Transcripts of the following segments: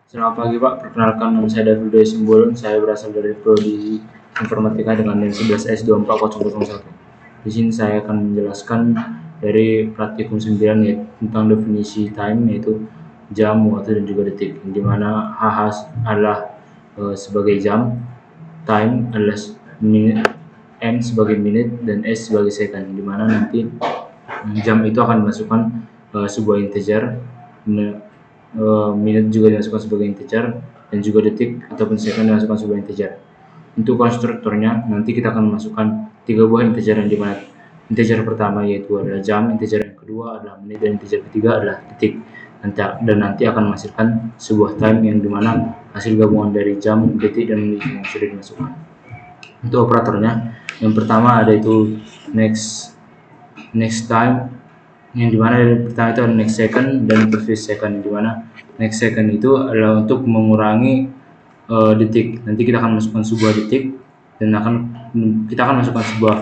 Selamat pagi Pak, perkenalkan nama saya David Dwi Simbolon. Saya berasal dari Prodi Informatika dengan NIM 11S24001. Di sini saya akan menjelaskan dari praktikum 9 yaitu tentang definisi time, yaitu jam, waktu, dan juga detik. Di mana HH adalah sebagai jam, time adalah menit, M sebagai menit, dan S sebagai second. Di mana nanti jam itu akan dimasukkan sebuah integer, menit juga dimasukkan sebagai integer, dan juga detik ataupun second dimasukkan sebagai integer. Untuk konstruktornya nanti kita akan memasukkan 3 buah integer, yang dimana integer pertama yaitu adalah jam, integer yang kedua adalah menit, dan integer ketiga adalah detik. Dan nanti akan menghasilkan sebuah time yang dimana hasil gabungan dari jam, detik, dan menit yang sudah dimasukkan. Untuk operatornya, yang pertama ada itu next time, yang dimana yang pertama itu ada next second dan previous second. Dimana next second itu adalah untuk mengurangi detik. Nanti kita akan masukkan sebuah detik dan kita akan masukkan sebuah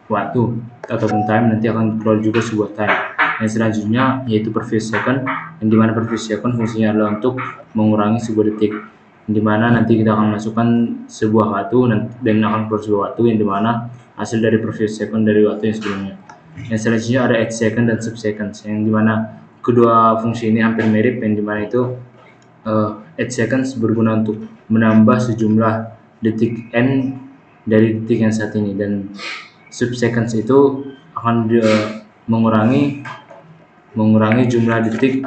waktu ataupun time, nanti akan keluar juga sebuah time. Yang selanjutnya yaitu previous second, yang dimana previous second fungsinya adalah untuk mengurangi sebuah detik, yang dimana nanti kita akan masukkan sebuah waktu dan akan keluar sebuah waktu, yang dimana hasil dari previous second dari waktu yang sebelumnya. Yang selanjutnya ada add second dan sub second, yang dimana kedua fungsi ini hampir mirip, yang dimana itu add seconds berguna untuk menambah sejumlah detik n dari detik yang saat ini, dan sub seconds itu akan mengurangi jumlah detik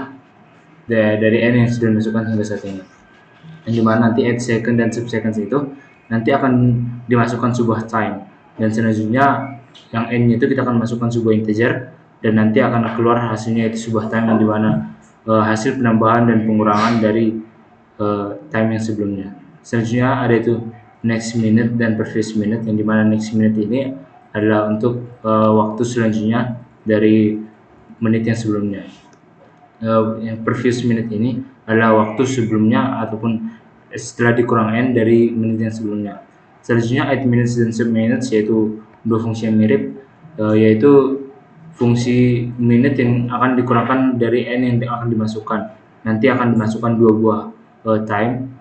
dari n yang sudah dimasukkan hingga saat ini. Yang dimana nanti add second dan sub seconds itu nanti akan dimasukkan sebuah time, dan selanjutnya yang n itu kita akan masukkan sebuah integer, dan nanti akan keluar hasilnya itu sebuah time, yang dimana hasil penambahan dan pengurangan dari time yang sebelumnya. Selanjutnya ada itu next minute dan previous minute, yang dimana next minute ini adalah untuk waktu selanjutnya dari menit yang sebelumnya. Yang previous minute ini adalah waktu sebelumnya ataupun setelah dikurang n dari menit yang sebelumnya. Selanjutnya add minutes dan sub minutes, yaitu dua fungsi yang mirip, yaitu fungsi minute yang akan dikurangkan dari n yang akan dimasukkan. Nanti akan dimasukkan dua buah time,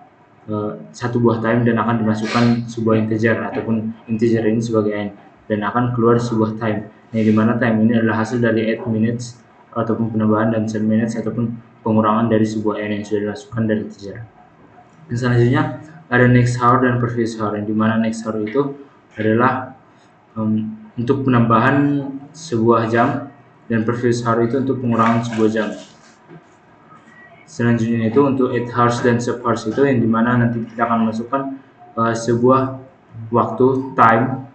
satu buah time, dan akan dimasukkan sebuah integer ataupun integer ini sebagai n, dan akan keluar sebuah time, yang dimana time ini adalah hasil dari add minutes ataupun penambahan, dan sub minutes ataupun pengurangan dari sebuah n yang sudah dimasukkan dari integer. Dan selanjutnya ada next hour dan previous hour, yang dimana next hour itu adalah untuk penambahan sebuah jam, dan previous hour itu untuk pengurangan sebuah jam. Selanjutnya itu untuk add hours dan sub hours, itu yang dimana nanti kita akan masukkan sebuah waktu time,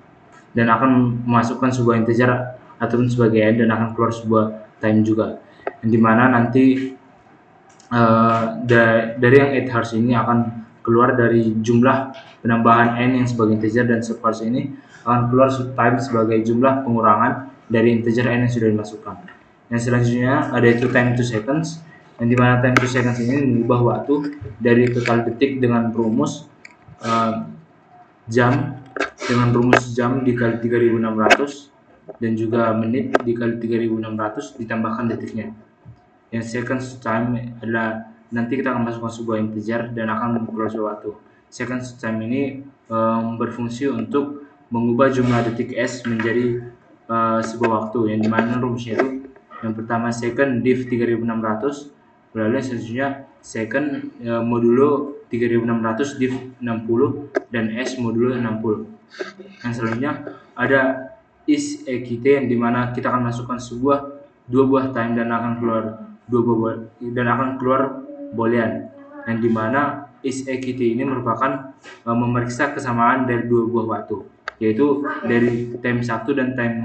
dan akan memasukkan sebuah integer ataupun sebagai n, dan akan keluar sebuah time juga, yang dimana nanti dari yang add hours ini akan keluar dari jumlah penambahan n yang sebagai integer, dan sub hours ini akan keluar time sebagai jumlah pengurangan dari integer n yang sudah dimasukkan. Yang selanjutnya ada itu time to seconds, yang dimana time to seconds ini mengubah waktu dari total detik dengan rumus jam dikali 3600, dan juga menit dikali 3600 ditambahkan detiknya. Yang seconds time adalah nanti kita akan masukkan sebuah integer dan akan keluar sebuah waktu. Seconds time ini berfungsi untuk mengubah jumlah detik s menjadi sebuah waktu, yang dimana rumusnya itu yang pertama second div 3600, lalu selanjutnya second modulo 3600 div 60, dan s modulo 60. Yang selanjutnya ada is eqt, yang dimana kita akan masukkan dua buah time dan akan keluar boolean, yang dimana is eqt ini merupakan memeriksa kesamaan dari dua buah waktu, yaitu dari time 1 dan time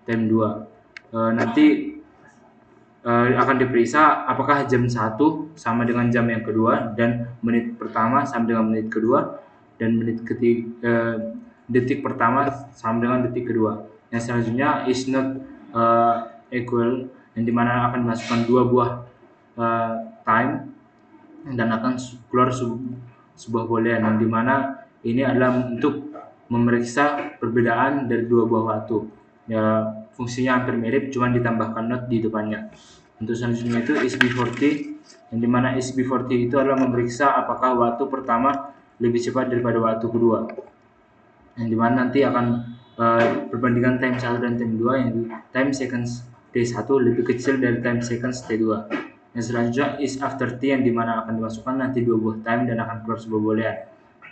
2. Nanti akan diperiksa apakah jam 1 sama dengan jam yang kedua, dan menit pertama sama dengan menit kedua, dan detik pertama sama dengan detik kedua. Yang selanjutnya is not equal, yang dimana akan dimasukkan dua buah time dan akan keluar sebuah boolean, yang dimana ini adalah untuk memeriksa perbedaan dari dua buah waktu. Ya, fungsinya hampir mirip, cuman ditambahkan not di depannya. Untuk selanjutnya itu is before t, yang dimana is before t itu adalah memeriksa apakah waktu pertama lebih cepat daripada waktu kedua, yang dimana nanti akan perbandingan time 1 dan time 2, yang time seconds T1 lebih kecil dari time seconds T2. Yang selanjutnya is after T, yang dimana akan dimasukkan nanti dua buah time dan akan keluar sebuah boolean.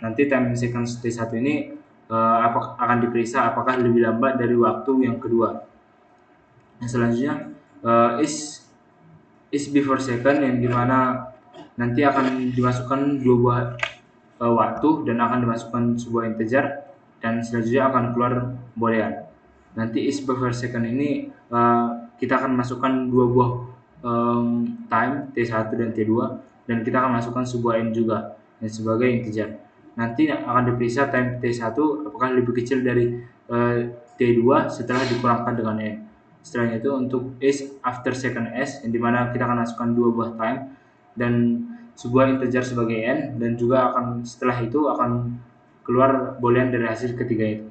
Nanti time seconds T1 ini akan diperiksa apakah lebih lambat dari waktu yang kedua. Yang selanjutnya is before second, yang dimana nanti akan dimasukkan dua buah waktu dan akan dimasukkan sebuah integer dan selanjutnya akan keluar boolean. Nanti is before second ini kita akan masukkan dua buah time T1 dan T2 dan kita akan masukkan sebuah n juga dan sebagai integer. Nanti akan diperiksa time T1 apakah lebih kecil dari T2 setelah dikurangkan dengan n. Setelahnya itu untuk is after second s, yang dimana kita akan masukkan dua buah time dan sebuah integer sebagai n, dan juga akan setelah itu akan keluar boolean dari hasil ketiga itu.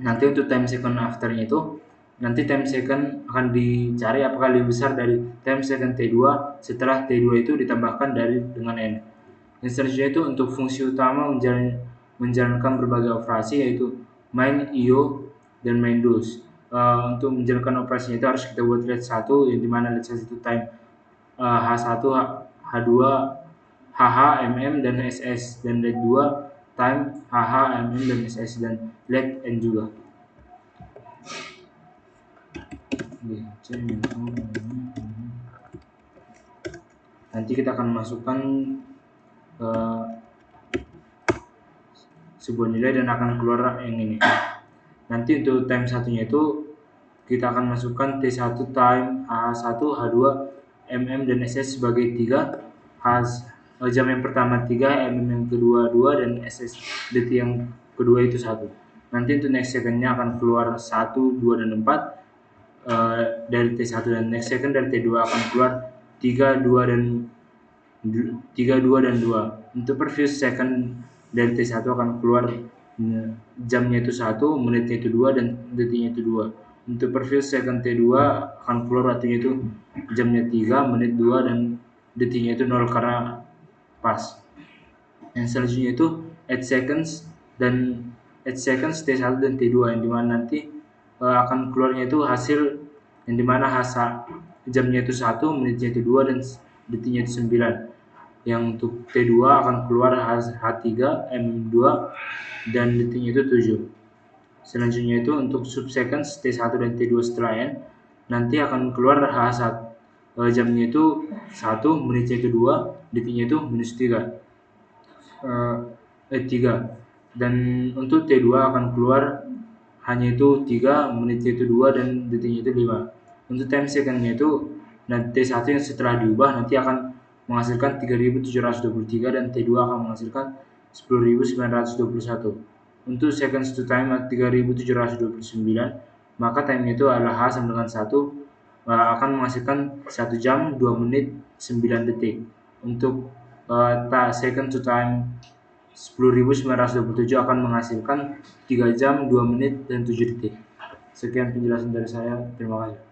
Nanti untuk time second afternya itu, nanti time second akan dicari apakah lebih besar dari time second T2 setelah T2 itu ditambahkan dengan n. Yang selanjutnya itu untuk fungsi utama menjalankan berbagai operasi, yaitu main, io, dan main dos. Untuk menjalankan operasinya itu harus kita buat let 1, yang dimana let 1 itu time H1, H2, HH, MM, dan SS, dan let 2 time HH, MM, dan SS, dan let N juga. Nanti kita akan masukkan sebuah nilai dan akan keluar yang ini. Nanti untuk time satunya itu kita akan masukkan T1 time H1, H2, MM, dan SS sebagai 3. Jam yang pertama 3, MM yang kedua 2, dan SS detik yang kedua itu 1. Nanti untuk next secondnya akan keluar 1, 2, dan 4 dari T1, dan next second dari T2 akan keluar 3, 2, dan 2. Untuk previous second dari T1 akan keluar jamnya itu 1, menitnya itu 2, dan detiknya itu 2. Untuk previous second T2 akan keluar waktunya itu jamnya 3, menit 2, dan detiknya itu 0 karena pas. Yang selanjutnya itu 8 seconds T1 dan T2, yang dimana nanti akan keluarnya itu hasil yang dimana jamnya itu 1, menitnya itu 2, dan detiknya itu 9. Yang untuk T2 akan keluar H3, MM2, dan detiknya itu 7. Selanjutnya itu untuk subsequence T1 dan T2 setelah N, nanti akan keluar H1, jamnya itu 1, menitnya itu 2, detiknya itu -3. 3. Dan untuk T2 akan keluar hanya itu 3, menitnya itu 2, dan detiknya itu 5. Untuk time secondnya itu nanti T1 yang setelah diubah nanti akan menghasilkan 3723 dan T2 akan menghasilkan 10921. Untuk seconds to time 3729, maka time itu adalah H sama dengan 1, akan menghasilkan 1 jam 2 menit 9 detik. Untuk second to time 10.927 akan menghasilkan 3 jam 2 menit dan 7 detik. Sekian penjelasan dari saya, terima kasih.